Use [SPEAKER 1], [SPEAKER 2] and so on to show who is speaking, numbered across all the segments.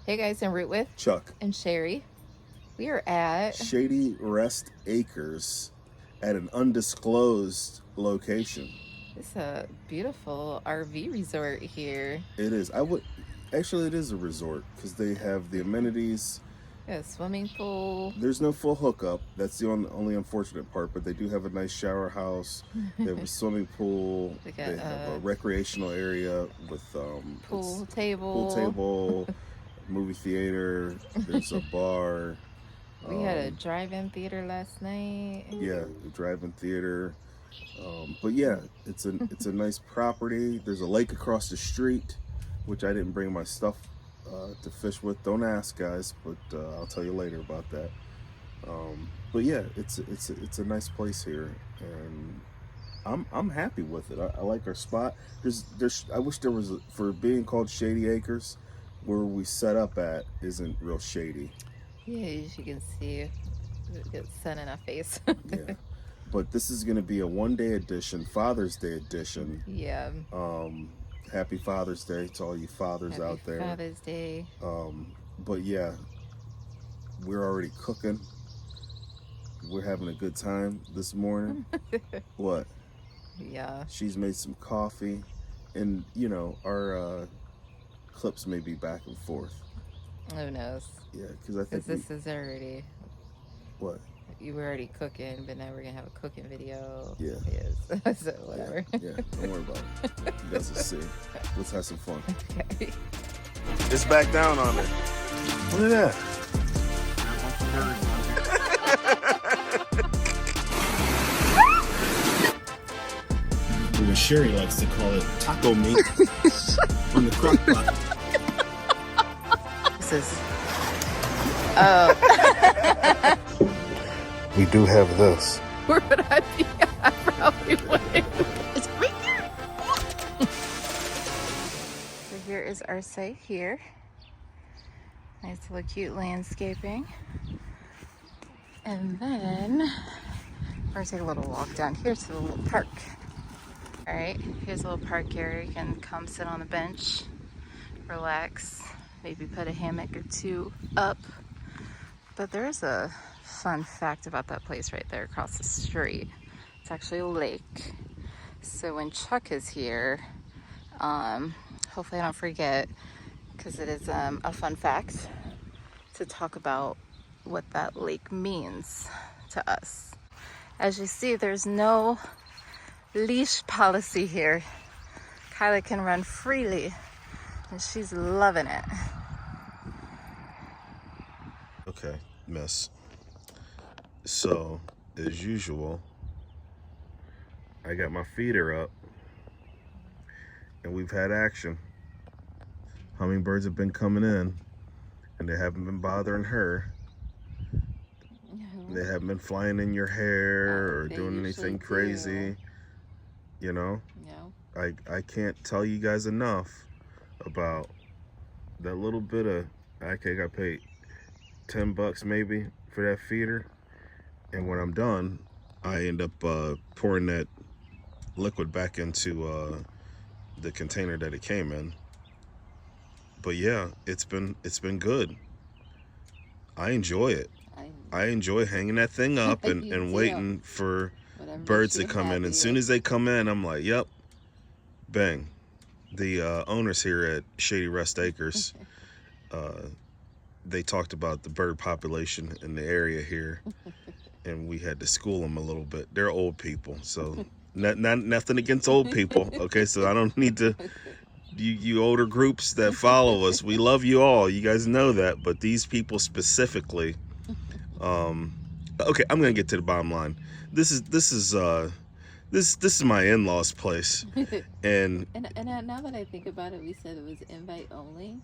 [SPEAKER 1] Hey guys, I'm Root with
[SPEAKER 2] Chuck.
[SPEAKER 1] and Sherry. We are at
[SPEAKER 2] Shady Rest Acres at an undisclosed location.
[SPEAKER 1] it's a beautiful RV resort here.
[SPEAKER 2] It is. It is a resort because they have the amenities.
[SPEAKER 1] Got a swimming pool.
[SPEAKER 2] There's no full hookup. That's the only unfortunate part, but they do have a nice shower house. They have a swimming pool.
[SPEAKER 1] They got,
[SPEAKER 2] They have a recreational area with
[SPEAKER 1] pool table.
[SPEAKER 2] pool table, movie theater. There's a bar.
[SPEAKER 1] We had a drive-in theater last night.
[SPEAKER 2] Yeah, the drive-in theater. But yeah, it's a nice property. There's a lake across the street, which I didn't bring my stuff to fish with. Don't ask, guys, but I'll tell you later about that. But yeah, it's a nice place here, and I'm happy with it. I like our spot. I wish there was for being called Shady Acres, where we set up at isn't real shady.
[SPEAKER 1] Yeah, as you can see, we get sun in our face.
[SPEAKER 2] Yeah. But this is going to be a one-day edition, Father's Day edition.
[SPEAKER 1] Yeah.
[SPEAKER 2] Happy Father's Day to all you fathers
[SPEAKER 1] Happy
[SPEAKER 2] out there.
[SPEAKER 1] Father's Day.
[SPEAKER 2] But yeah, we're already cooking. We're having a good time this morning. What?
[SPEAKER 1] Yeah.
[SPEAKER 2] She's made some coffee, and you know our clips may be back and forth.
[SPEAKER 1] Who knows?
[SPEAKER 2] Yeah, because I think
[SPEAKER 1] this is already.
[SPEAKER 2] What?
[SPEAKER 1] You were already cooking, but now we're gonna have a cooking video.
[SPEAKER 2] Yeah.
[SPEAKER 1] Yes. So whatever.
[SPEAKER 2] Yeah, don't worry about it. You guys will see. Let's have some fun.
[SPEAKER 1] Okay.
[SPEAKER 2] It's back down on it. Look at that. Or what Sherry likes to call it, taco meat on the crock pot.
[SPEAKER 1] This is. Oh.
[SPEAKER 2] We do have this.
[SPEAKER 1] Where would I be? I probably wouldn't. It's right there. So here is our site here. Nice little cute landscaping. And then we're gonna take a little walk down here to the little park. All right, here's a little park area. You can come sit on the bench, relax, maybe put a hammock or two up. But there's a fun fact about that place right there across the street. It's actually a lake. So when Chuck is here, hopefully I don't forget, because it is a fun fact to talk about what that lake means to us. As you see, there's no leash policy here. Kyla can run freely, and she's loving it.
[SPEAKER 2] Okay, miss. So, as usual, I got my feeder up, and we've had action. Hummingbirds have been coming in, and they haven't been bothering her. They haven't been flying in your hair or doing anything crazy. You know?
[SPEAKER 1] No.
[SPEAKER 2] I can't tell you guys enough about that little bit of, I think I paid $10 maybe for that feeder. And when I'm done, I end up pouring that liquid back into the container that it came in. But yeah, it's been good. I enjoy it. I enjoy hanging that thing up and waiting for birds to come in. As soon as they come in, I'm like, yep, bang. The owners here at Shady Rest Acres, they talked about the bird population in the area here. And we had to school them a little bit. They're old people, so nothing against old people. Okay, so I don't need to. You older groups that follow us, we love you all. You guys know that, but these people specifically. Okay, I'm gonna get to the bottom line. This is my in-laws' place, and
[SPEAKER 1] now that I think about it, we said it was invite only.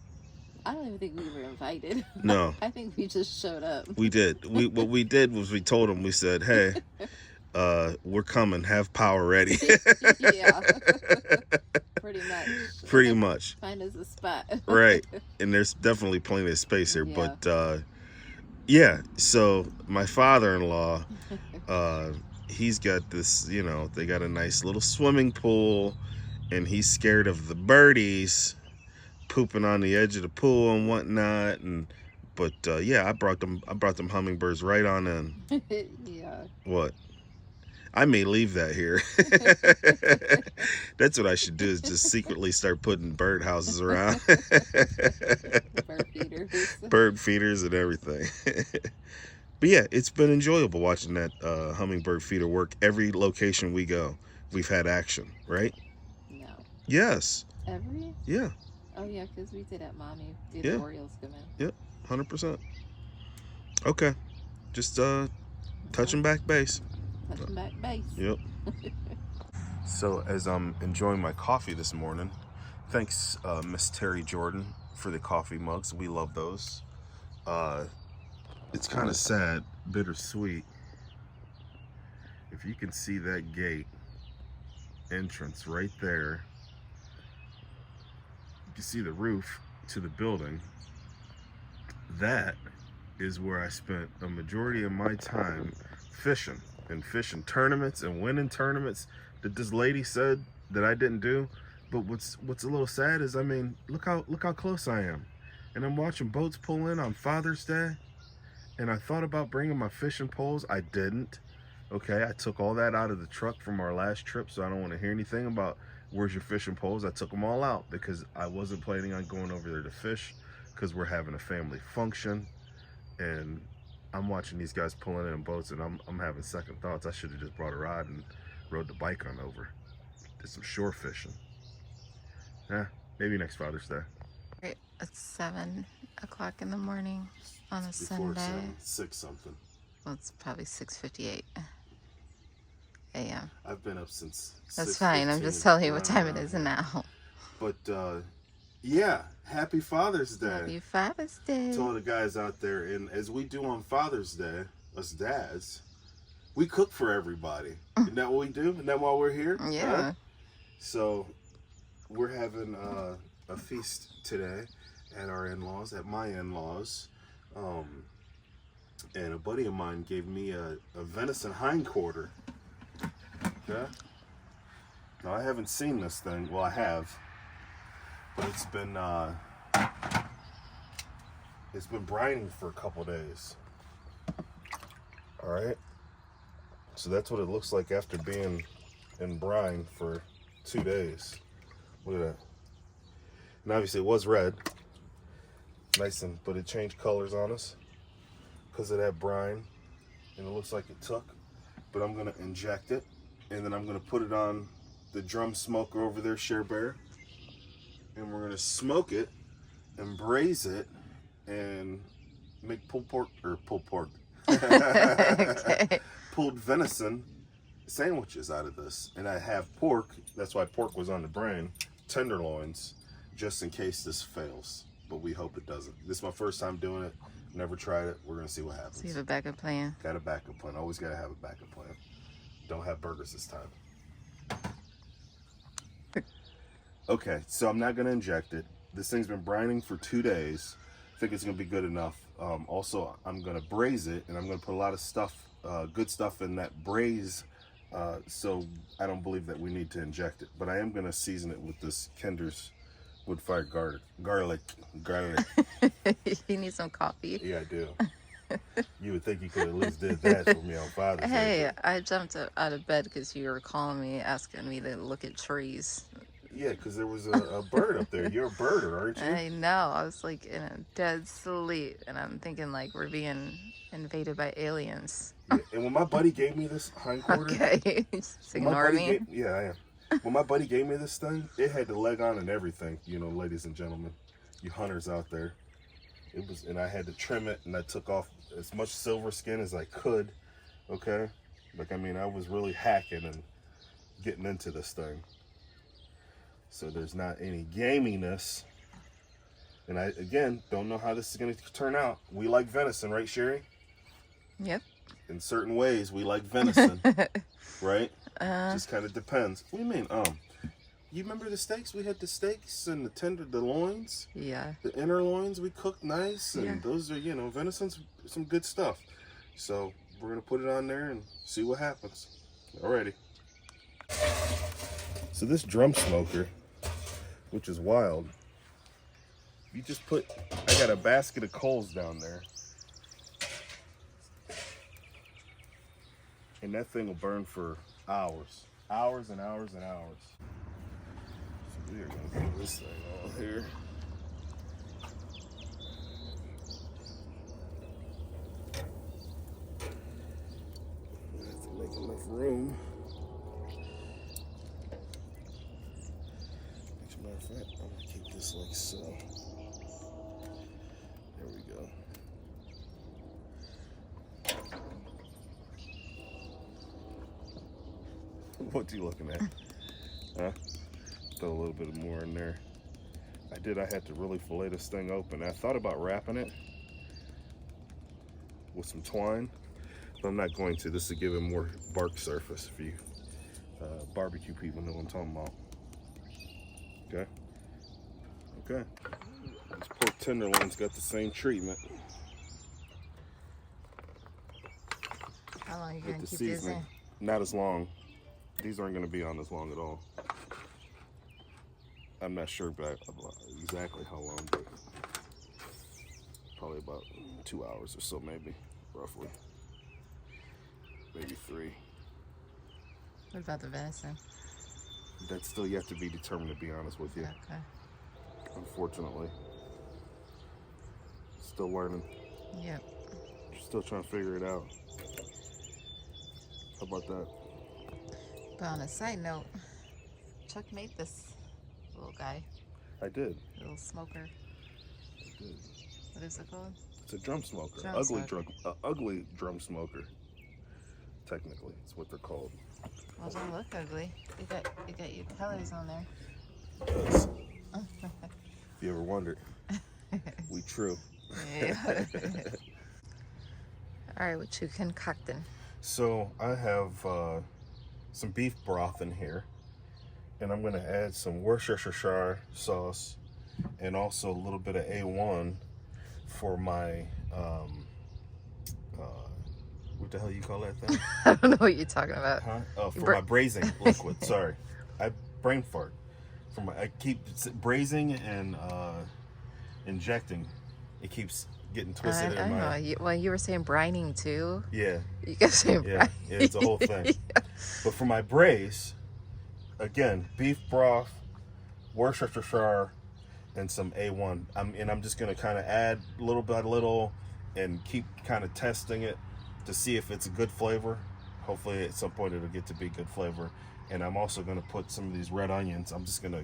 [SPEAKER 1] I don't even think we were invited.
[SPEAKER 2] No.
[SPEAKER 1] I think we just showed up.
[SPEAKER 2] We did. What we did was we told them, we said, hey, we're coming, have power ready.
[SPEAKER 1] Yeah. Pretty much. Find us a spot.
[SPEAKER 2] Right. And there's definitely plenty of space here.
[SPEAKER 1] Yeah.
[SPEAKER 2] But yeah, so my father-in-law, he's got this, you know, they got a nice little swimming pool, and he's scared of the birdies pooping on the edge of the pool and whatnot. But yeah, I brought them hummingbirds right on in.
[SPEAKER 1] Yeah.
[SPEAKER 2] What? I may leave that here. That's what I should do, is just secretly start putting bird houses around.
[SPEAKER 1] Bird feeders.
[SPEAKER 2] Bird feeders and everything. But yeah, it's been enjoyable watching that hummingbird feeder work. Every location we go, we've had action, right?
[SPEAKER 1] No.
[SPEAKER 2] Yes.
[SPEAKER 1] Every?
[SPEAKER 2] Yeah.
[SPEAKER 1] Oh yeah, because we did at Mommy. Did
[SPEAKER 2] Yeah.
[SPEAKER 1] the Orioles come in?
[SPEAKER 2] Yep. 100%. Okay. Just touching back base.
[SPEAKER 1] Touching back base.
[SPEAKER 2] Yep. So as I'm enjoying my coffee this morning, thanks Miss Terry Jordan for the coffee mugs. We love those. It's kind of sad, bittersweet. If you can see that gate entrance right there, you can see the roof to the building. That is where I spent a majority of my time fishing, and fishing tournaments and winning tournaments that this lady said that I didn't do. But what's a little sad is, I mean, look how close I am, and I'm watching boats pull in on Father's Day, and I thought about bringing my fishing poles. I didn't. Okay, I took all that out of the truck from our last trip, so I don't want to hear anything about where's your fishing poles. I took them all out because I wasn't planning on going over there to fish, because we're having a family function, and I'm watching these guys pulling in boats, and I'm having second thoughts. I should have just brought a rod and rode the bike on over. Did some shore fishing. Yeah, maybe next Father's Day.
[SPEAKER 1] Right, it's 7 o'clock in the morning on a
[SPEAKER 2] Before
[SPEAKER 1] Sunday.
[SPEAKER 2] 6 something.
[SPEAKER 1] Well, it's probably 6:58 a.m.
[SPEAKER 2] I've been up since.
[SPEAKER 1] That's fine. I'm just telling you what time it is now.
[SPEAKER 2] But yeah, happy Father's Day.
[SPEAKER 1] Happy Father's Day.
[SPEAKER 2] To all the guys out there, and as we do on Father's Day, us dads, we cook for everybody. Isn't that what we do? Isn't that why we're here?
[SPEAKER 1] Yeah.
[SPEAKER 2] Huh? So we're having a feast today at our in-laws, at my in-laws. And a buddy of mine gave me a venison hindquarter. Okay. Now I haven't seen this thing. Well, I have, but it's been brining for a couple days. All right. So that's what it looks like after being in brine for 2 days. Look at that. And obviously it was red, nice, but it changed colors on us because of that brine, and it looks like it took. But I'm gonna inject it, and then I'm gonna put it on the drum smoker over there, Share Bear, and we're gonna smoke it and braise it and make pulled venison sandwiches out of this. And I have pork, that's why pork was on the brain, tenderloins, just in case this fails, but we hope it doesn't. This is my first time doing it. Never tried it. We're gonna see what happens.
[SPEAKER 1] So you have a backup plan?
[SPEAKER 2] Got a backup plan. Always gotta have a backup plan. Don't have burgers this time. Okay, so I'm not gonna inject it. This thing's been brining for 2 days. I think it's gonna be good enough. Also, I'm gonna braise it, and I'm gonna put a lot of stuff, good stuff in that braise. So I don't believe that we need to inject it, but I am gonna season it with this Kinder's wood-fired garlic.
[SPEAKER 1] You need some coffee?
[SPEAKER 2] Yeah, I do. You would think you could at least did that for me on Father's Day.
[SPEAKER 1] Hey, I jumped out of bed because you were calling me, asking me to look at trees.
[SPEAKER 2] Yeah, because there was a bird up there. You're a birder, aren't you?
[SPEAKER 1] I know. I was like in a dead sleep, and I'm thinking like we're being invaded by aliens.
[SPEAKER 2] Yeah. And when my buddy gave me this hindquarter,
[SPEAKER 1] Okay, just ignore me.
[SPEAKER 2] Yeah, I am. When my buddy gave me this thing, it had the leg on and everything. You know, ladies and gentlemen, you hunters out there. It was, and I had to trim it, and I took off as much silver skin as I could. Okay, like I mean, I was really hacking and getting into this thing. So there's not any gaminess. And I, again, don't know how this is going to turn out. We like venison, right, Sherry?
[SPEAKER 1] Yep.
[SPEAKER 2] In certain ways, we like venison, right? Just kind of depends. What do you mean? You remember the steaks? We had the steaks and the loins.
[SPEAKER 1] Yeah.
[SPEAKER 2] The inner loins we cooked nice, and
[SPEAKER 1] Yeah.
[SPEAKER 2] those are, you know, venison's some good stuff. So we're gonna put it on there and see what happens. Alrighty. So this drum smoker, which is wild, You just put, I got a basket of coals down there. And that thing will burn for hours. Hours and hours and hours. So we are gonna put this thing on here. I have to make enough room. As a matter of fact, I'm gonna keep this like so. There we go. What you looking at? Huh? Throw a little bit more in there. I had to really fillet this thing open. I thought about wrapping it with some twine, but I'm not going to. This will give it more bark surface if you barbecue people know what I'm talking about. Okay? Okay. This pork tenderloin's got the same treatment.
[SPEAKER 1] How long are you
[SPEAKER 2] With
[SPEAKER 1] going
[SPEAKER 2] the
[SPEAKER 1] to keep these
[SPEAKER 2] seasoning.
[SPEAKER 1] in?
[SPEAKER 2] Not as long. These aren't going to be on as long at all. I'm not sure about exactly how long, but probably about 2 hours or so, maybe, roughly. Maybe 3.
[SPEAKER 1] What about the venison?
[SPEAKER 2] That's still yet to be determined, to be honest with you.
[SPEAKER 1] Okay.
[SPEAKER 2] Unfortunately. Still learning.
[SPEAKER 1] Yep.
[SPEAKER 2] Still trying to figure it out. How about that?
[SPEAKER 1] But on a side note, Chuck made this little guy.
[SPEAKER 2] I did.
[SPEAKER 1] A little smoker.
[SPEAKER 2] I did.
[SPEAKER 1] What is it called?
[SPEAKER 2] It's a drum smoker.
[SPEAKER 1] Drum
[SPEAKER 2] ugly
[SPEAKER 1] smoker.
[SPEAKER 2] ugly drum smoker. Technically, it's what they're called.
[SPEAKER 1] Well, it don't look ugly. You got your colors on there.
[SPEAKER 2] It does. If you ever wondered, we true.
[SPEAKER 1] Yeah. All right, what you concocting?
[SPEAKER 2] So I have some beef broth in here, and I'm going to add some Worcestershire sauce and also a little bit of A1 for my what the hell you call that thing?
[SPEAKER 1] I don't know what you're talking about.
[SPEAKER 2] Huh? Oh, for my braising liquid. Sorry, I brain fart. I keep braising and injecting. It keeps getting twisted
[SPEAKER 1] I
[SPEAKER 2] in my.
[SPEAKER 1] know. Well, you were saying brining too.
[SPEAKER 2] Yeah.
[SPEAKER 1] You kept saying
[SPEAKER 2] Yeah,
[SPEAKER 1] brining.
[SPEAKER 2] yeah, it's a whole thing.
[SPEAKER 1] Yeah.
[SPEAKER 2] But for my braise, again, beef broth, Worcestershire, and some A1. I'm just gonna kind of add little by little and keep kind of testing it to see if it's a good flavor. Hopefully at some point it'll get to be good flavor. And I'm also gonna put some of these red onions. I'm just gonna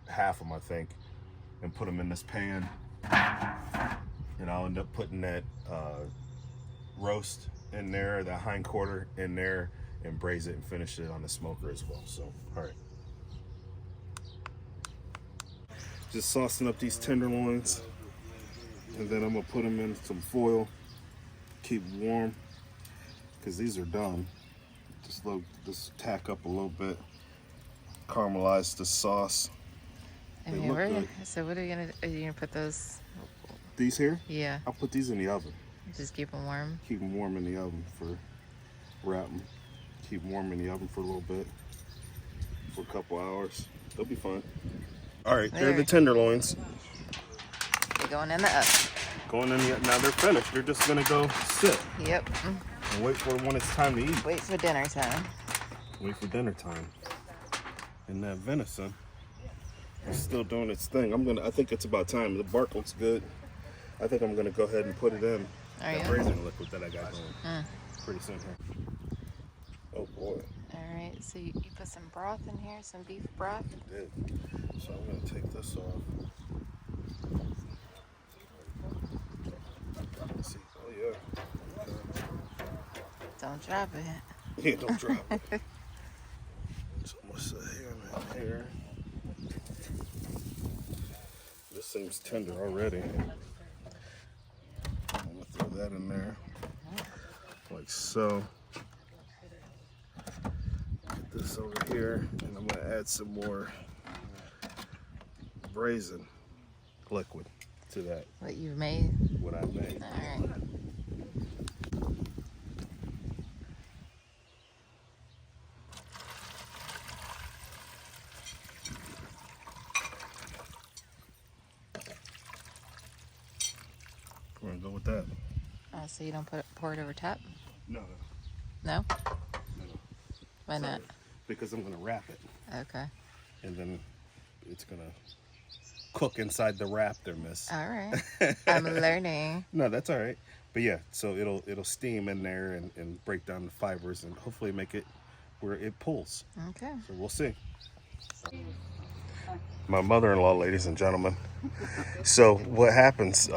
[SPEAKER 2] half them, I think, and put them in this pan. And I'll end up putting that roast in there, the hind quarter in there, and braise it and finish it on the smoker as well. So, all right. Just saucing up these tenderloins, and then I'm gonna put them in some foil, keep them warm, because these are done. Just tack up a little bit, caramelize the sauce. They look good.
[SPEAKER 1] So what are you gonna put those?
[SPEAKER 2] These here?
[SPEAKER 1] Yeah.
[SPEAKER 2] I'll put these in the oven.
[SPEAKER 1] Just keep them warm.
[SPEAKER 2] Keep them warm in the oven wrap them. Keep them warm in the oven for a little bit, for a couple hours. They'll be fine. All right, they're the tenderloins.
[SPEAKER 1] They're going in the oven.
[SPEAKER 2] Now they're finished. They're just gonna go sit.
[SPEAKER 1] Yep.
[SPEAKER 2] And wait for when it's time to eat.
[SPEAKER 1] Wait for dinner time.
[SPEAKER 2] Wait for dinner time. And that venison is still doing its thing. I think it's about time. The bark looks good. I think I'm gonna go ahead and put it in that braising liquid that I got going pretty soon here. Oh boy.
[SPEAKER 1] All right, so you put some broth in here, some beef broth.
[SPEAKER 2] I did. So I'm gonna take this off. Let's see. Oh yeah. Okay.
[SPEAKER 1] Don't drop it.
[SPEAKER 2] Yeah, don't drop it. So I'm gonna sit here and here. This thing's tender already. I'm gonna throw that in there, like so. Get this over here, and I'm gonna add some more braising liquid to that.
[SPEAKER 1] What you made?
[SPEAKER 2] What I made.
[SPEAKER 1] All right.
[SPEAKER 2] We're gonna go with that.
[SPEAKER 1] Oh, so you don't pour it over top?
[SPEAKER 2] No.
[SPEAKER 1] No?
[SPEAKER 2] No.
[SPEAKER 1] Why not?
[SPEAKER 2] Because I'm gonna wrap it.
[SPEAKER 1] Okay.
[SPEAKER 2] And then it's gonna cook inside the wrap there, miss.
[SPEAKER 1] All right. I'm learning.
[SPEAKER 2] No, that's all right. But yeah, so it'll steam in there and break down the fibers and hopefully make it where it pulls.
[SPEAKER 1] Okay.
[SPEAKER 2] So we'll see. My mother-in-law, ladies and gentlemen. So what happens?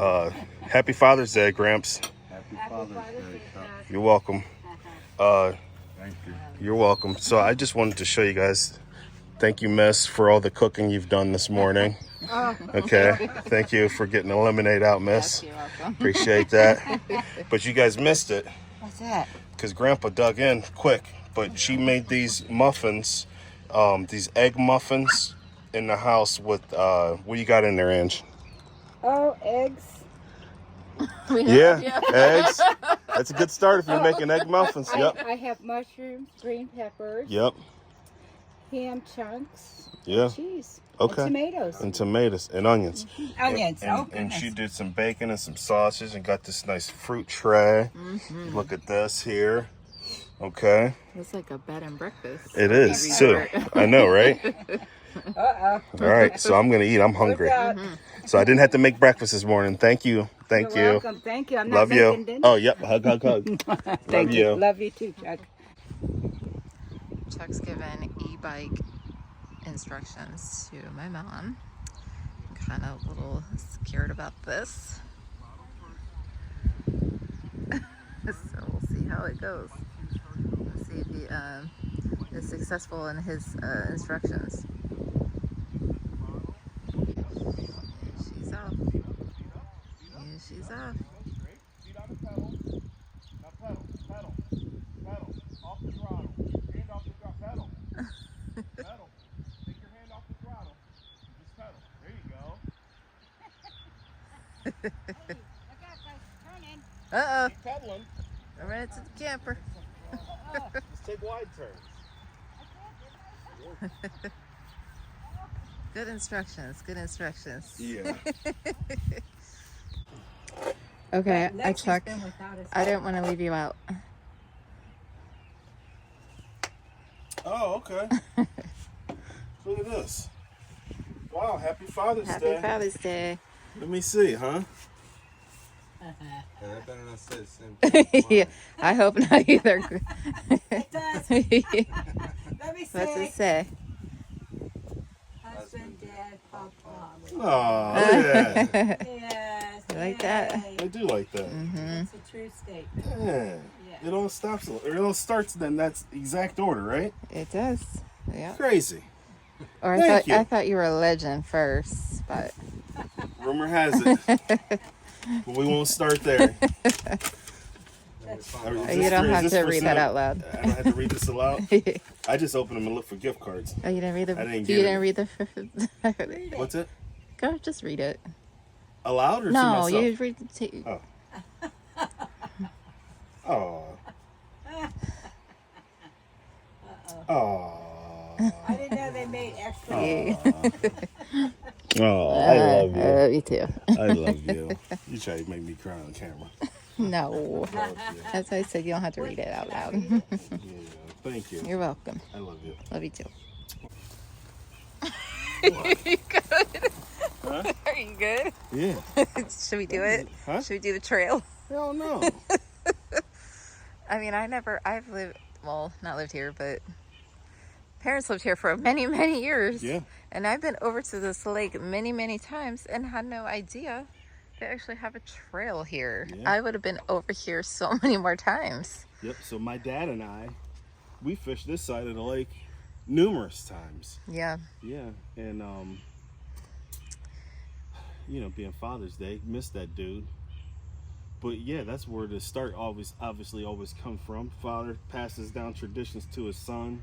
[SPEAKER 2] Happy Father's Day, Gramps.
[SPEAKER 3] Happy Father's Day, Chuck.
[SPEAKER 2] You're welcome.
[SPEAKER 3] Thank you.
[SPEAKER 2] You're welcome. So I just wanted to show you guys. Thank you, Miss, for all the cooking you've done this morning. Okay. Thank you for getting the lemonade out, Miss.
[SPEAKER 1] You're welcome.
[SPEAKER 2] Appreciate that. But you guys missed it
[SPEAKER 1] What's that?
[SPEAKER 2] because Grandpa dug in quick. But she made these muffins, these egg muffins in the house with, what you got in there, Ange?
[SPEAKER 4] Oh, eggs.
[SPEAKER 2] Yeah, eggs. That's a good start if you're making egg muffins. Yep.
[SPEAKER 4] I have mushrooms, green peppers,
[SPEAKER 2] Yep.
[SPEAKER 4] ham chunks,
[SPEAKER 2] Yeah.
[SPEAKER 4] cheese,
[SPEAKER 2] Okay.
[SPEAKER 4] and tomatoes.
[SPEAKER 2] And tomatoes and onions.
[SPEAKER 4] Onions.
[SPEAKER 2] And she did some bacon and some sausage and got this nice fruit tray. Look at this here. Okay.
[SPEAKER 1] It's like a bed and breakfast.
[SPEAKER 2] It is too. I know, right?
[SPEAKER 4] Uh-oh.
[SPEAKER 2] All right. So I'm gonna eat. I'm hungry. So I didn't have to make breakfast this morning. Thank you. Thank
[SPEAKER 4] You're
[SPEAKER 2] you.
[SPEAKER 4] welcome. Thank you. I'm not
[SPEAKER 2] Love
[SPEAKER 4] making
[SPEAKER 2] you.
[SPEAKER 4] dinner.
[SPEAKER 2] Oh, yep. Hug, hug, hug.
[SPEAKER 4] Thank
[SPEAKER 2] Love you.
[SPEAKER 4] Love you too, Chuck.
[SPEAKER 1] Chuck's given e-bike instructions to my mom. I'm kind of a little scared about this. So we'll see how it goes. Let's see if he is successful in his instructions. She's off. Yeah, she's off.
[SPEAKER 2] Feet on the pedal. Now pedal. Off the throttle. Hand off the throttle. Pedal. Take your hand off the throttle. Just pedal. There you go.
[SPEAKER 1] Uh-oh.
[SPEAKER 2] Keep pedaling.
[SPEAKER 1] I ran into the camper.
[SPEAKER 2] Just take wide turns.
[SPEAKER 1] Good instructions. Good instructions.
[SPEAKER 2] Yeah.
[SPEAKER 1] Okay,
[SPEAKER 4] Lexi's
[SPEAKER 1] Chuck.
[SPEAKER 4] been without us.
[SPEAKER 1] I didn't want to leave you out.
[SPEAKER 2] Oh, okay. Look at this. Wow, happy Father's
[SPEAKER 1] Happy
[SPEAKER 2] Day.
[SPEAKER 1] Father's Day.
[SPEAKER 2] Let me see, huh?
[SPEAKER 3] Yeah, that better not say the same thing.
[SPEAKER 1] Yeah, I hope not either.
[SPEAKER 4] It does. Let me
[SPEAKER 1] What's
[SPEAKER 4] say.
[SPEAKER 1] it say?
[SPEAKER 4] Husband, dad, papa.
[SPEAKER 2] Oh, look at that.
[SPEAKER 4] Yes.
[SPEAKER 1] You like that?
[SPEAKER 4] yay.
[SPEAKER 2] I do like that.
[SPEAKER 4] It's a true statement.
[SPEAKER 2] Yeah.
[SPEAKER 4] Yeah.
[SPEAKER 2] It all stops, or it all starts, then that's exact order, right?
[SPEAKER 1] It does. Yeah.
[SPEAKER 2] Crazy.
[SPEAKER 1] Or I
[SPEAKER 2] Thank
[SPEAKER 1] thought
[SPEAKER 2] you.
[SPEAKER 1] I thought you were a legend first, but
[SPEAKER 2] Rumor has it. But we won't start there.
[SPEAKER 1] you don't have to read that out loud.
[SPEAKER 2] I don't have to read this aloud. I just open them and look for gift cards.
[SPEAKER 1] Oh, you didn't read the.
[SPEAKER 2] I didn't
[SPEAKER 1] you
[SPEAKER 2] get
[SPEAKER 1] didn't
[SPEAKER 2] it.
[SPEAKER 1] read the.
[SPEAKER 2] What's it?
[SPEAKER 1] Go, just read it.
[SPEAKER 2] Aloud or to
[SPEAKER 1] No,
[SPEAKER 2] myself?
[SPEAKER 1] you read the.
[SPEAKER 2] Oh. Oh. Oh.
[SPEAKER 4] I didn't know they made extra.
[SPEAKER 2] Oh, I love you.
[SPEAKER 1] I love you too.
[SPEAKER 2] I love you. You try to make me cry on camera.
[SPEAKER 1] No,
[SPEAKER 2] Love you.
[SPEAKER 1] that's why I said you don't have to read it out loud.
[SPEAKER 2] Yeah, thank you.
[SPEAKER 1] You're welcome.
[SPEAKER 2] I love you.
[SPEAKER 1] Love you too.
[SPEAKER 2] Huh?
[SPEAKER 1] Are you good?
[SPEAKER 2] Yeah.
[SPEAKER 1] Should we do it?
[SPEAKER 2] Huh?
[SPEAKER 1] Should we do the trail?
[SPEAKER 2] Hell no.
[SPEAKER 1] I mean, I've lived, well, not lived here, but parents lived here for many, many years.
[SPEAKER 2] Yeah.
[SPEAKER 1] And I've been over to this lake many, many times and had no idea they actually have a trail here.
[SPEAKER 2] Yeah.
[SPEAKER 1] I would have been over here so many more times.
[SPEAKER 2] Yep. So my dad and I, we fished this side of the lake numerous times.
[SPEAKER 1] Yeah.
[SPEAKER 2] Yeah. And you know, being Father's Day, missed that dude. But yeah, that's where the start obviously always come from. Father passes down traditions to his son,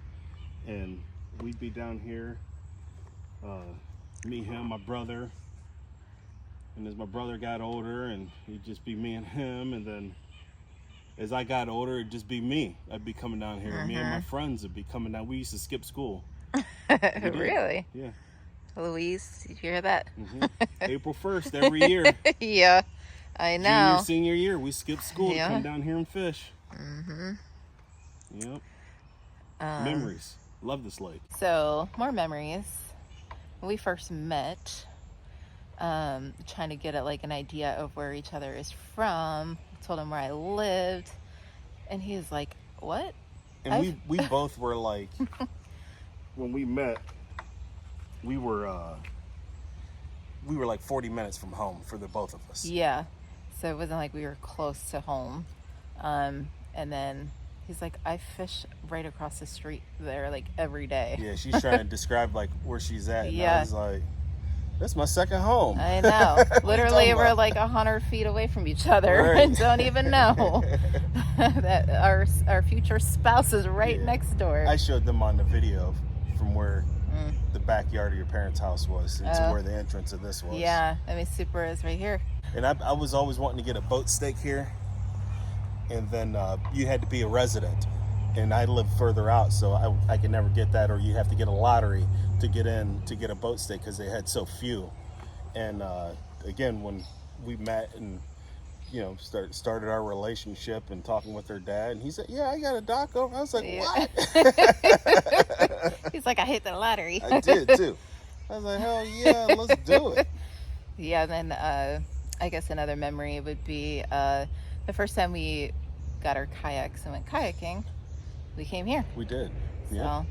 [SPEAKER 2] and we'd be down here, me, him, my brother, and as my brother got older, and it'd just be me and him, and then as I got older, it'd just be me. I'd be coming down here. Me and my friends would be coming down. We used to skip school. did.
[SPEAKER 1] Really?
[SPEAKER 2] Yeah.
[SPEAKER 1] Louise, did you hear that?
[SPEAKER 2] April 1st every year.
[SPEAKER 1] Yeah. I know.
[SPEAKER 2] Senior year, we skipped school
[SPEAKER 1] Yeah.
[SPEAKER 2] to come down here and fish. Mm-hmm. Yep. Memories. Love this lake.
[SPEAKER 1] So, more memories. When we first met, trying to get like an idea of where each other is from. I told him where I lived, and he was like, "What?"
[SPEAKER 2] And we both were like, when we met, we were like 40 minutes from home for the both of us.
[SPEAKER 1] Yeah. So it wasn't like we were close to home. And then he's like, I fish right across the street there like every day.
[SPEAKER 2] Yeah, she's trying to describe like where she's at. And
[SPEAKER 1] Yeah.
[SPEAKER 2] I was like, that's my second home.
[SPEAKER 1] I know. Literally, we're
[SPEAKER 2] about?
[SPEAKER 1] like 100 feet away from each other
[SPEAKER 2] Right.
[SPEAKER 1] and don't even know that our future spouse is right next door.
[SPEAKER 2] I showed them on the video from where the backyard of your parents' house was and to where the entrance of this was.
[SPEAKER 1] Yeah, I mean, Super is right here.
[SPEAKER 2] And I was always wanting to get a boat stake here. And then you had to be a resident. And I live further out, so I could never get that, or you have to get a lottery to get in to get a boat stake because they had so few. And again, when we met and started our relationship and talking with her dad, and he said, "Yeah, I got a dock over." I was like, "What?"
[SPEAKER 1] He's like, I hate the lottery.
[SPEAKER 2] I did too. I was like, "Hell yeah, let's do it."
[SPEAKER 1] Yeah, and then I guess another memory would be the first time we got our kayaks and went kayaking. We came here.
[SPEAKER 2] We did. Yeah.
[SPEAKER 1] So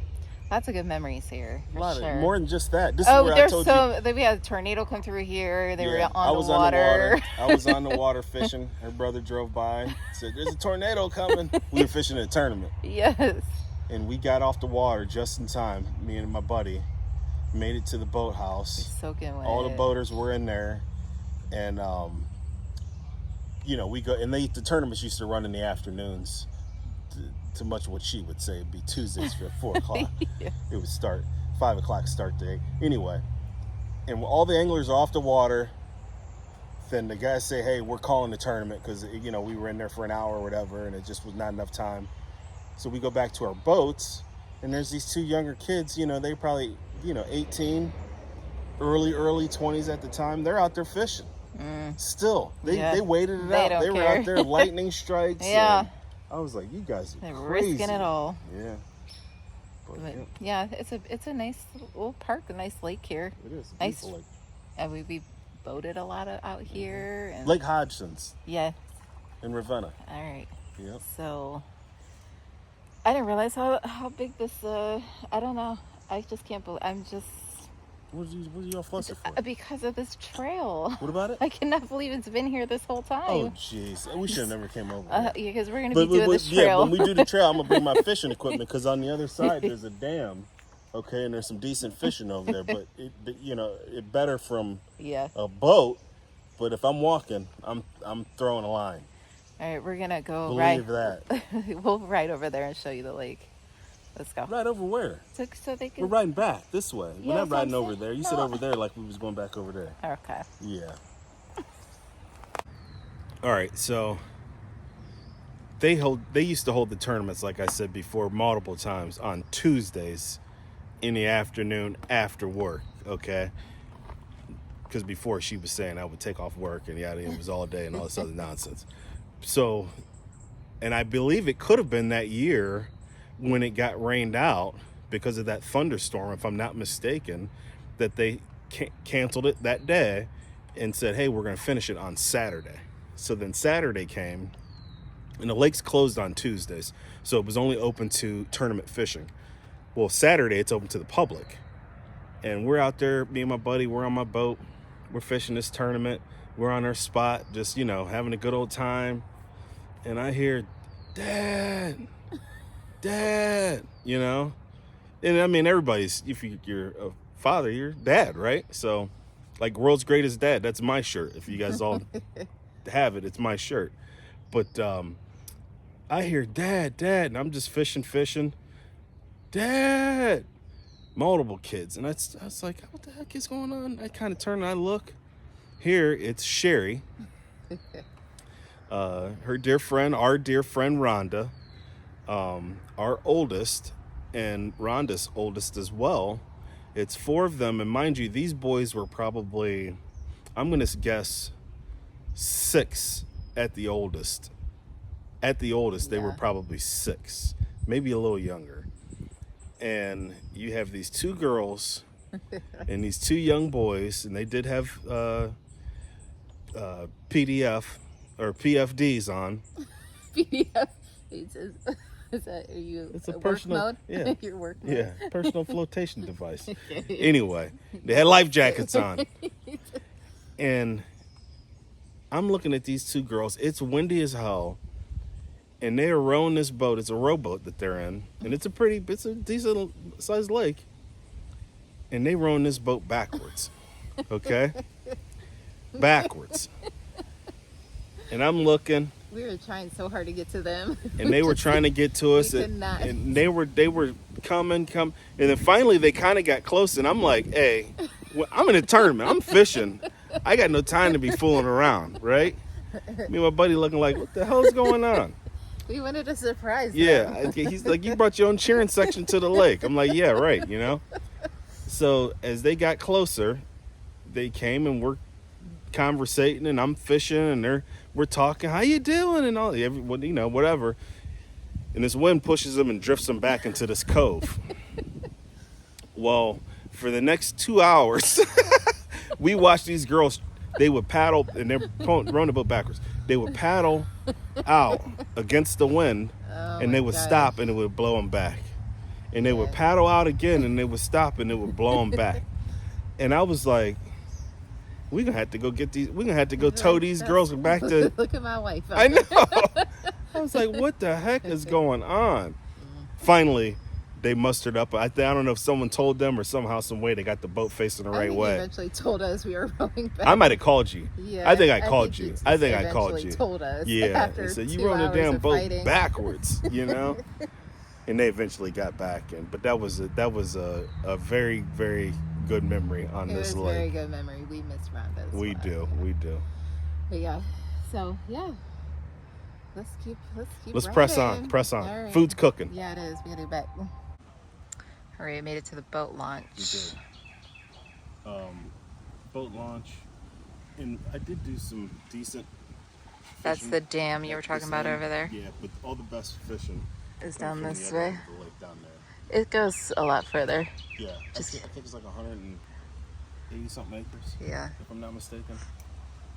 [SPEAKER 1] lots of good memories here.
[SPEAKER 2] A lot
[SPEAKER 1] sure.
[SPEAKER 2] of, more than just that. This is
[SPEAKER 1] Oh,
[SPEAKER 2] where I
[SPEAKER 1] there's
[SPEAKER 2] told
[SPEAKER 1] we had a tornado come through here. They were on
[SPEAKER 2] I was
[SPEAKER 1] the water.
[SPEAKER 2] I was on the water fishing. Her brother drove by, said, "There's a tornado coming." We were fishing a tournament.
[SPEAKER 1] Yes.
[SPEAKER 2] And we got off the water just in time. Me and my buddy made it to the boathouse.
[SPEAKER 1] Soaking wet.
[SPEAKER 2] All the boaters were in there, and we go. And the tournaments used to run in the afternoons. To much what she would say, it'd be Tuesdays for 4 o'clock.
[SPEAKER 1] Yeah.
[SPEAKER 2] It would start 5 o'clock start day. Anyway, and when all the anglers are off the water, then the guys say, "Hey, we're calling the tournament," because we were in there for an hour or whatever, and it just was not enough time. So we go back to our boats, and there's these two younger kids. They probably 18, early 20s at the time. They're out there fishing. Still, they waited it out. They were out there lightning strikes.
[SPEAKER 1] Yeah.
[SPEAKER 2] I was like, you guys are
[SPEAKER 1] They're
[SPEAKER 2] crazy.
[SPEAKER 1] risking it all.
[SPEAKER 2] Yeah. But,
[SPEAKER 1] yeah, it's a nice little park, a nice lake here.
[SPEAKER 2] it is.
[SPEAKER 1] Nice.
[SPEAKER 2] Beautiful lake.
[SPEAKER 1] And we boated a lot out here. And
[SPEAKER 2] Lake Hodgson's
[SPEAKER 1] yeah.
[SPEAKER 2] in Ravenna.
[SPEAKER 1] All right.
[SPEAKER 2] Yep.
[SPEAKER 1] So I didn't realize how big this. I don't know. I just can't believe. I'm just.
[SPEAKER 2] What are you all flustered for?
[SPEAKER 1] Because of this trail.
[SPEAKER 2] What about it?
[SPEAKER 1] I cannot believe it's been here this whole time.
[SPEAKER 2] Oh, jeez. We should have never came over.
[SPEAKER 1] Yeah, because we're going to be doing this
[SPEAKER 2] Yeah,
[SPEAKER 1] trail.
[SPEAKER 2] when we do the trail, I'm going to bring my fishing equipment because on the other side, there's a dam. Okay, and there's some decent fishing over there. But, it better from a boat. But if I'm walking, I'm throwing a line.
[SPEAKER 1] All right, we're going to go
[SPEAKER 2] Believe that.
[SPEAKER 1] We'll ride over there and show you the lake. Let's go.
[SPEAKER 2] Right over where?
[SPEAKER 1] So they can.
[SPEAKER 2] We're riding back this way.
[SPEAKER 1] Yeah,
[SPEAKER 2] We're not
[SPEAKER 1] that's what
[SPEAKER 2] riding
[SPEAKER 1] I'm
[SPEAKER 2] over
[SPEAKER 1] saying.
[SPEAKER 2] there. You said over there like we was going back over there.
[SPEAKER 1] Okay.
[SPEAKER 2] Yeah. All right, so they used to hold the tournaments, like I said before, multiple times on Tuesdays in the afternoon after work. Okay. Because before she was saying I would take off work and it was all day and all this other nonsense. So, and I believe it could have been that year when it got rained out because of that thunderstorm, if I'm not mistaken, that they canceled it that day and said, "Hey, we're going to finish it on Saturday." So then Saturday came, and the lake's closed on Tuesdays, so it was only open to tournament fishing. Well, Saturday it's open to the public, and we're out there, me and my buddy, we're on my boat, we're fishing this tournament, we're on our spot, just having a good old time, and I hear, "Dad, Dad," and I mean, everybody's, if you're a father, you're dad, right? So like world's greatest dad, that's my shirt. If you guys all have it, it's my shirt. But I hear dad, and I'm just fishing, "Dad," multiple kids. And I was like, what the heck is going on? I kind of turn and I look. Here, it's Sherry, her dear friend, our dear friend Rhonda, our oldest, and Rhonda's oldest as well. It's 4 of them, and mind you, these boys were probably, I'm gonna guess, 6 at the oldest. At the oldest, they were
[SPEAKER 1] Yeah.
[SPEAKER 2] probably 6, maybe a little younger. And you have these 2 girls and these 2 young boys, and they did have PDF or PFDs on.
[SPEAKER 1] PDF. Is that, are you
[SPEAKER 2] It's a
[SPEAKER 1] work
[SPEAKER 2] personal,
[SPEAKER 1] mode?
[SPEAKER 2] yeah,
[SPEAKER 1] Your work mode?
[SPEAKER 2] yeah, personal flotation device. Anyway, they had life jackets on, and I'm looking at these 2 girls. It's windy as hell, and they are rowing this boat. It's a rowboat that they're in, and it's a decent sized lake, and they rowing this boat backwards. Okay, backwards, and I'm looking.
[SPEAKER 1] We were trying so hard to get to them.
[SPEAKER 2] And they were trying to get to us,
[SPEAKER 1] We could not.
[SPEAKER 2] and they were coming, and then finally they kind of got close, and I'm like, hey, I'm in a tournament, I'm fishing, I got no time to be fooling around, right? Me and my buddy looking like, what the hell is going on?
[SPEAKER 1] We wanted to surprise them.
[SPEAKER 2] Yeah, he's like, you brought your own cheering section to the lake. I'm like, yeah, right, you know. So as they got closer, they came and we're conversating, and I'm fishing, and we're talking, how you doing, and all, you know, whatever. And this wind pushes them and drifts them back into this cove. Well, for the next 2 hours, we watched these girls. They would paddle, and they're rowing the boat backwards. They would paddle out against the wind, and they would stop, and it would blow them back. And they would paddle out again, and they would stop, and it would blow them back. And I was like, we're gonna have to go get these. We're gonna have to go tow these girls back to.
[SPEAKER 1] Look at my wife.
[SPEAKER 2] I know. I was like, what the heck is going on? Finally, they mustered up. I don't know if someone told them or somehow, some way, they got the boat facing the
[SPEAKER 1] I
[SPEAKER 2] right
[SPEAKER 1] think
[SPEAKER 2] way.
[SPEAKER 1] He eventually told us we were rowing back.
[SPEAKER 2] I might have called you.
[SPEAKER 1] Yeah,
[SPEAKER 2] I think I called you.
[SPEAKER 1] he
[SPEAKER 2] I think I called
[SPEAKER 1] eventually
[SPEAKER 2] you.
[SPEAKER 1] Told us.
[SPEAKER 2] Yeah.
[SPEAKER 1] After
[SPEAKER 2] And said,
[SPEAKER 1] 2
[SPEAKER 2] you rowed the
[SPEAKER 1] hours
[SPEAKER 2] damn
[SPEAKER 1] of
[SPEAKER 2] boat
[SPEAKER 1] fighting.
[SPEAKER 2] backwards, you know? And they eventually got back in. But that was a very, very good memory on
[SPEAKER 1] It
[SPEAKER 2] this
[SPEAKER 1] was a
[SPEAKER 2] lake.
[SPEAKER 1] very good memory. We miss Rhonda's.
[SPEAKER 2] We do.
[SPEAKER 1] But yeah, so yeah, let's keep
[SPEAKER 2] Let's
[SPEAKER 1] riding.
[SPEAKER 2] press on.
[SPEAKER 1] All right.
[SPEAKER 2] Food's cooking.
[SPEAKER 1] Yeah, it is. We gotta do back. All right, made it to the boat launch.
[SPEAKER 2] We did. Boat launch, and I did do some decent
[SPEAKER 1] That's
[SPEAKER 2] fishing
[SPEAKER 1] the dam you were
[SPEAKER 2] at
[SPEAKER 1] talking
[SPEAKER 2] this
[SPEAKER 1] about
[SPEAKER 2] end.
[SPEAKER 1] over there.
[SPEAKER 2] Yeah, but all the best fishing
[SPEAKER 1] Is
[SPEAKER 2] comes
[SPEAKER 1] down
[SPEAKER 2] from
[SPEAKER 1] this
[SPEAKER 2] the other
[SPEAKER 1] way.
[SPEAKER 2] end of the lake down there.
[SPEAKER 1] It goes a lot further.
[SPEAKER 2] Yeah,
[SPEAKER 1] Just-
[SPEAKER 2] I think it's like 180 something acres,
[SPEAKER 1] Yeah.
[SPEAKER 2] if I'm not mistaken,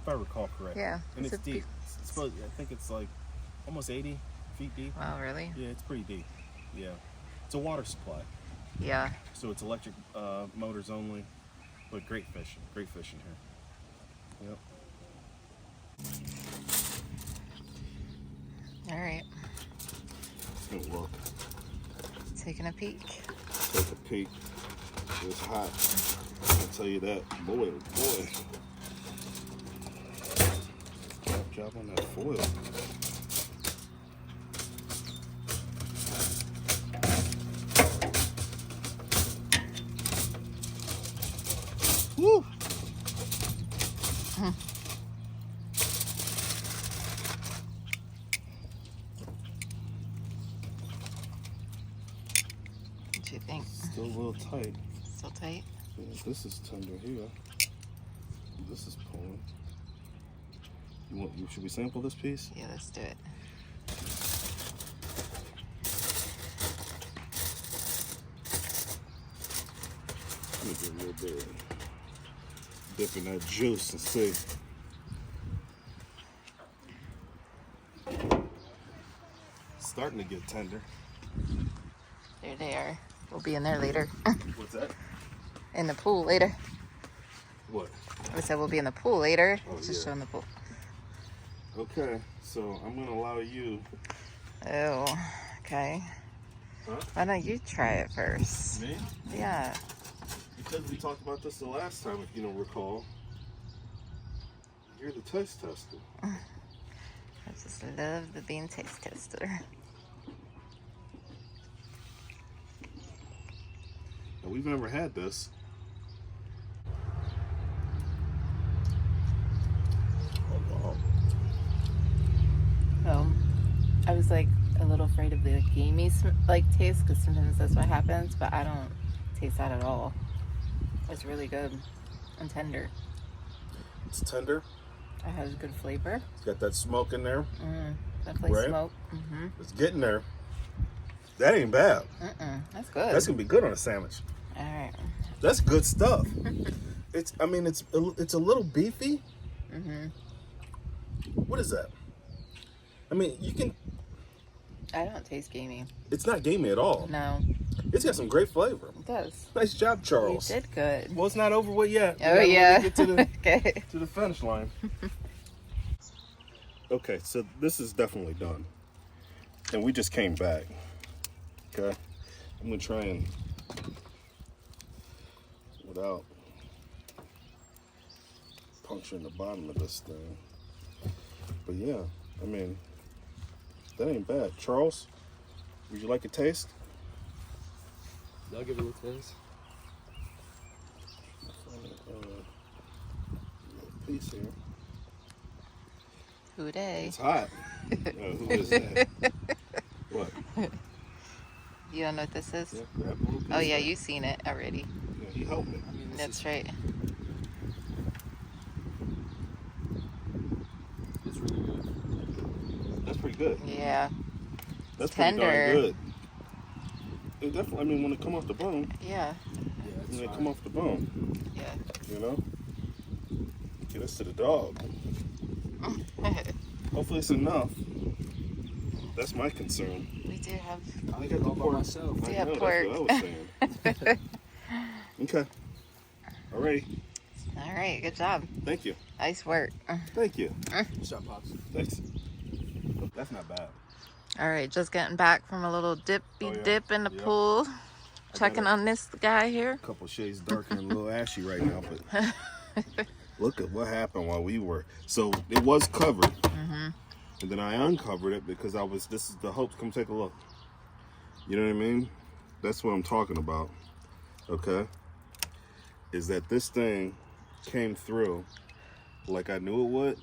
[SPEAKER 2] if I recall correctly.
[SPEAKER 1] Yeah.
[SPEAKER 2] And it's
[SPEAKER 1] a
[SPEAKER 2] deep. I think it's like almost 80 feet deep.
[SPEAKER 1] Wow, really?
[SPEAKER 2] Yeah, it's pretty deep. Yeah, it's a water supply,
[SPEAKER 1] Yeah.
[SPEAKER 2] so it's electric motors only, but great fishing here. Yep.
[SPEAKER 1] All right.
[SPEAKER 2] It's gonna work.
[SPEAKER 1] Taking a peek.
[SPEAKER 2] Take a peek. It's hot. I'll tell you that. Boy, oh boy. Drop on that foil. Woo!
[SPEAKER 1] What do you think?
[SPEAKER 2] Still a little tight.
[SPEAKER 1] Still tight?
[SPEAKER 2] Yeah, this is tender here. This is pulling. Should we sample this piece?
[SPEAKER 1] Yeah, let's do it.
[SPEAKER 2] Let me get a little bit of dip in that juice and see. Starting to get tender.
[SPEAKER 1] There they are. We'll be in there later.
[SPEAKER 2] What's that?
[SPEAKER 1] In the pool later.
[SPEAKER 2] What?
[SPEAKER 1] I said we'll be in the pool later.
[SPEAKER 2] Oh,
[SPEAKER 1] Just
[SPEAKER 2] yeah.
[SPEAKER 1] showing the pool.
[SPEAKER 2] Okay, so I'm gonna allow you.
[SPEAKER 1] Oh, okay.
[SPEAKER 2] Huh?
[SPEAKER 1] Why don't you try it first?
[SPEAKER 2] Me?
[SPEAKER 1] Yeah.
[SPEAKER 2] Because we talked about this the last time, if you don't recall. You're the taste tester.
[SPEAKER 1] I just love the bean taste tester.
[SPEAKER 2] Now, we've never had this.
[SPEAKER 1] So, I was like a little afraid of the gamey taste because sometimes that's what happens, but I don't taste that at all. It's really good and tender.
[SPEAKER 2] It's tender.
[SPEAKER 1] It has good flavor.
[SPEAKER 2] It's got that smoke in there.
[SPEAKER 1] Definitely
[SPEAKER 2] Right?
[SPEAKER 1] smoke.
[SPEAKER 2] It's getting there. That ain't bad.
[SPEAKER 1] That's good.
[SPEAKER 2] That's gonna be good on a sandwich.
[SPEAKER 1] All right.
[SPEAKER 2] That's good stuff. It's a little beefy. What is that? I mean, you can.
[SPEAKER 1] I don't taste gamey.
[SPEAKER 2] It's not gamey at all.
[SPEAKER 1] No,
[SPEAKER 2] It's got some great flavor.
[SPEAKER 1] it does.
[SPEAKER 2] Nice job, Charles.
[SPEAKER 1] You did good.
[SPEAKER 2] Well, it's not over with yet.
[SPEAKER 1] Oh yeah.
[SPEAKER 2] Get to the
[SPEAKER 1] Okay.
[SPEAKER 2] to the finish line. Okay, so this is definitely done, and we just came back. Okay, I'm gonna try and without puncturing the bottom of this thing. But yeah, I mean, that ain't bad. Charles, would you like a taste?
[SPEAKER 3] I'll give it a taste.
[SPEAKER 2] Little piece here.
[SPEAKER 1] Who dey?
[SPEAKER 2] It's hot. Who is that? What?
[SPEAKER 1] You don't know what this is?
[SPEAKER 2] Yeah, grab a little piece
[SPEAKER 1] Oh yeah,
[SPEAKER 2] there.
[SPEAKER 1] you've seen it already.
[SPEAKER 2] Yeah, he helped me.
[SPEAKER 1] That's right.
[SPEAKER 3] It's really good.
[SPEAKER 2] That's pretty good.
[SPEAKER 1] Yeah.
[SPEAKER 2] That's
[SPEAKER 1] Tender.
[SPEAKER 2] pretty darn good. It definitely, I mean, when it come off the bone,
[SPEAKER 1] Yeah.
[SPEAKER 3] Yeah, it's
[SPEAKER 2] when it
[SPEAKER 3] fine.
[SPEAKER 2] come off the bone,
[SPEAKER 1] Yeah.
[SPEAKER 2] you know? Get us to the dog. Hopefully it's enough. That's my concern.
[SPEAKER 1] We do have.
[SPEAKER 3] I'll eat it all by myself.
[SPEAKER 1] We
[SPEAKER 2] I
[SPEAKER 1] have
[SPEAKER 2] know,
[SPEAKER 1] pork.
[SPEAKER 2] that's what I was saying. Okay. Alrighty.
[SPEAKER 1] All right. Good job.
[SPEAKER 2] Thank you.
[SPEAKER 1] Nice work.
[SPEAKER 2] Thank you.
[SPEAKER 3] What's up, Pops?
[SPEAKER 2] Thanks. That's not bad.
[SPEAKER 1] All right. Just getting back from a little dippy
[SPEAKER 2] Oh, yeah.
[SPEAKER 1] dip in the
[SPEAKER 2] Yep.
[SPEAKER 1] pool. Checking on this guy here.
[SPEAKER 2] A couple shades darker and a little ashy right now, but look at what happened while we were. So it was covered, and then I uncovered it because this is the hopes. Come take a look. You know what I mean? That's what I'm talking about. Okay? Is that this thing came through like I knew it would,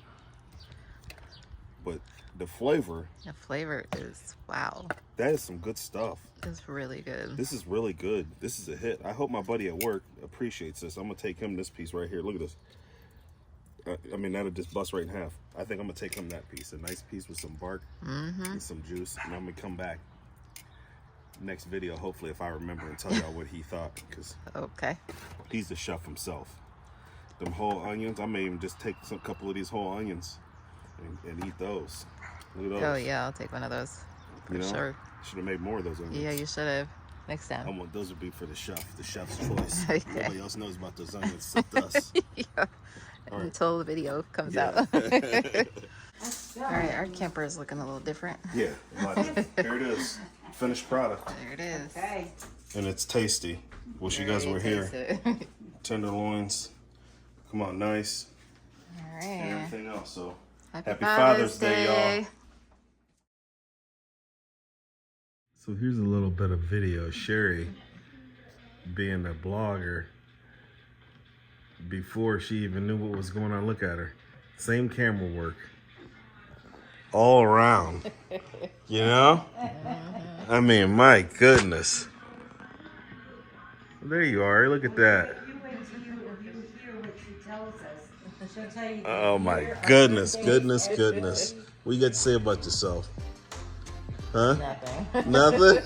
[SPEAKER 2] but the flavor,
[SPEAKER 1] The flavor is wow.
[SPEAKER 2] that is some good stuff.
[SPEAKER 1] It's really good.
[SPEAKER 2] This is really good. This is a hit. I hope my buddy at work appreciates this. I'm gonna take him this piece right here. Look at this. I mean, that'll just bust right in half. I think I'm gonna take him that piece. A nice piece with some bark and some juice. And I'm gonna come back next video, hopefully, if I remember, and tell y'all what he thought. Because
[SPEAKER 1] Okay.
[SPEAKER 2] he's the chef himself. Them whole onions, I may even just take a couple of these whole onions and eat those. Look at those.
[SPEAKER 1] Oh yeah, I'll take one of those for
[SPEAKER 2] You know?
[SPEAKER 1] sure.
[SPEAKER 2] Should have made more of those onions.
[SPEAKER 1] Yeah, you should have. Next
[SPEAKER 2] I
[SPEAKER 1] time.
[SPEAKER 2] want those would be for the chef's choice.
[SPEAKER 1] Okay.
[SPEAKER 2] Nobody else knows about those onions except us.
[SPEAKER 1] Yeah.
[SPEAKER 2] All right.
[SPEAKER 1] Until the video comes
[SPEAKER 2] Yeah.
[SPEAKER 1] out. All right, our camper is looking a little different.
[SPEAKER 2] Yeah, but here it is, finished product,
[SPEAKER 1] There it is.
[SPEAKER 4] Okay.
[SPEAKER 2] and it's tasty. Wish you guys were here. Tenderloins, come on, nice,
[SPEAKER 1] All
[SPEAKER 2] and
[SPEAKER 1] right.
[SPEAKER 2] everything else. So
[SPEAKER 1] Happy
[SPEAKER 2] Father's Day, y'all. So here's a little bit of video. Sherry, being a blogger, before she even knew what was going on. Look at her, same camera work, all around. You know, I mean, my goodness. There you are. Look at that.
[SPEAKER 4] You wait till you hear what she tells us. She'll tell you.
[SPEAKER 2] Oh my goodness, goodness, goodness. What you got to say about yourself? Huh?
[SPEAKER 1] Nothing.
[SPEAKER 2] Nothing?